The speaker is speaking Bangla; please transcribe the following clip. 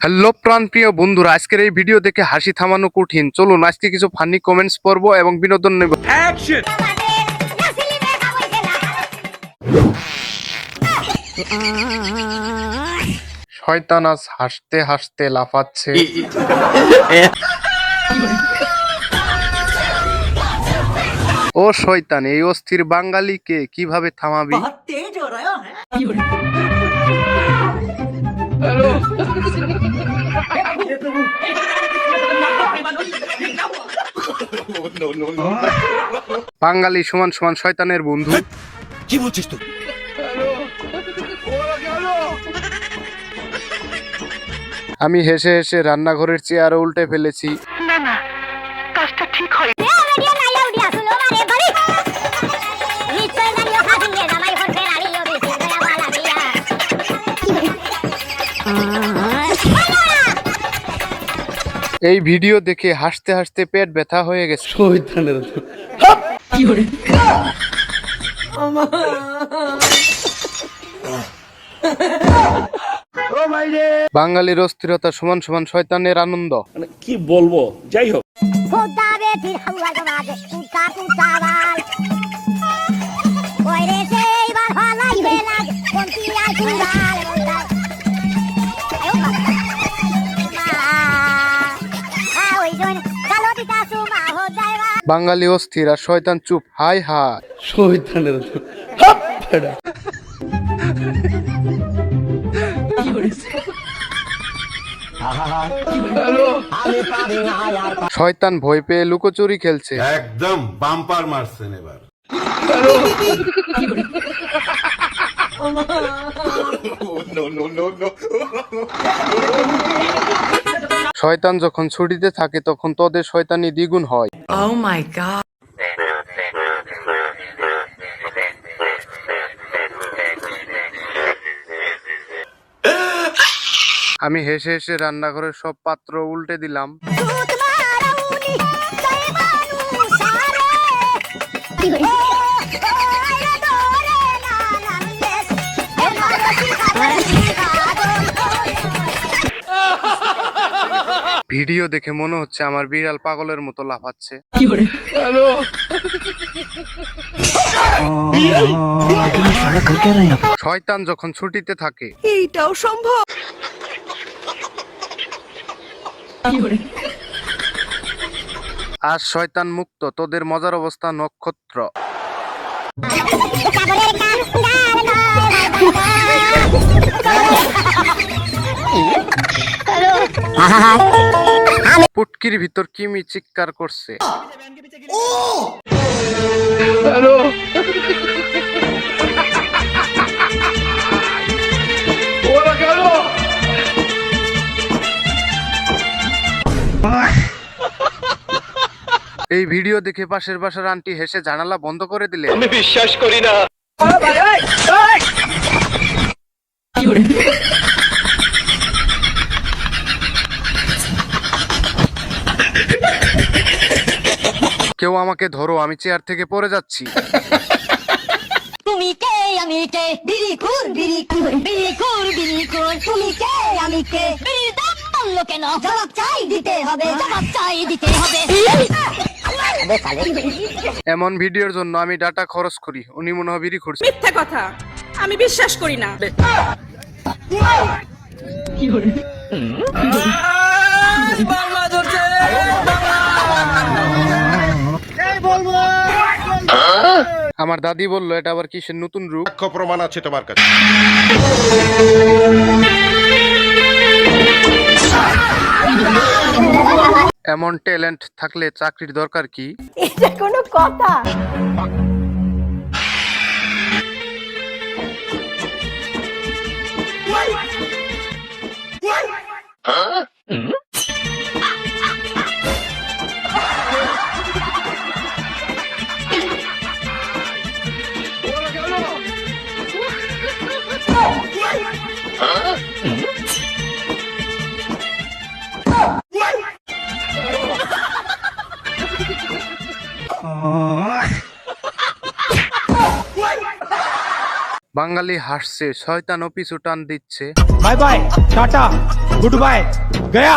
হ্যালো প্রাণপ্রিয় বন্ধুরা, আজকের এই ভিডিও দেখে হাসি থামানো কঠিন। চলুন আজকে কিছু ফানি কমেন্টস পড়বো এবং বিনোদন নেব। অ্যাকশন! শয়তান আজ হাসতে হাসতে লাফাচ্ছে। ও শয়তান, এই অস্থির বাঙালিকে কিভাবে থামাবি? বাঙালি সমান সমান শয়তানের বন্ধু। কি বলছিস তুই? আমি হেসে হেসে রান্নাঘরের চেয়ারও উল্টে ফেলেছি। না না, কাজটা ঠিক হয়। এই ভিডিও দেখে হাসতে হাসতে পেট ব্যথা হয়ে গেছে। বাঙালির অস্থিরতা সমান সমান শয়তানের আনন্দ। কি বলবো, যাই হোক। বাঙালি অস্থির আর শয়তান চুপ। হাই হাই শয়তানের শয়তান ভয় পেয়ে লুকোচুরি খেলছে। একদম বাম্পার মারছেন এবার। শয়তান যখন ছুটিতে থাকে তখন তোদের শয়তানি দ্বিগুণ হয়। Oh my god. আমি হেসে হেসে রান্নাঘরের সব পাত্র উল্টে দিলাম। ভিডিও দেখে মনে হচ্ছে আমার বিড়াল পাগলের মতো লাফাচ্ছে। শয়তান যখন ছুটিতে থাকে। এইটাও সম্ভব। আজ শয়তান মুক্ত, তোদের মজার অবস্থা নক্ষত্র। পুটকির ভিতর কিমি চিৎকার করছে। এই ভিডিও দেখে পাশের বাসার আন্টি হেসে জানালা বন্ধ করে দিলে। আমি বিশ্বাস করি না। কেউ আমাকে ধরো, আমি চেয়ার থেকে পড়ে যাচ্ছি। তুমি কে আমি কে বিড়ি খুর বিড়ি খুর বিড়ি খুর বিড়ি খুর তুমি কে আমি কে বিড়ির দাম বললো কেন জবাব চাই দিতে হবে জবাব চাই দিতে হবে। এমন ভিডিওর জন্য আমি ডাটা খরচ করি, উনি মনে হয় বিড়ি খুঁড়ছে। মিথ্যা কথা, আমি বিশ্বাস করি না। আমার দাদি বললো এটা আবার কিসের নতুন রূপ। সাক্ষ্য প্রমাণ আছে তোমার কাছে। এমন ট্যালেন্ট থাকলে চাকরির দরকার কি? এটা কোনো কথা? বাঙালি হাসছে, শয়তানও পিছু টান দিচ্ছে। Bye bye tata goodbye गया।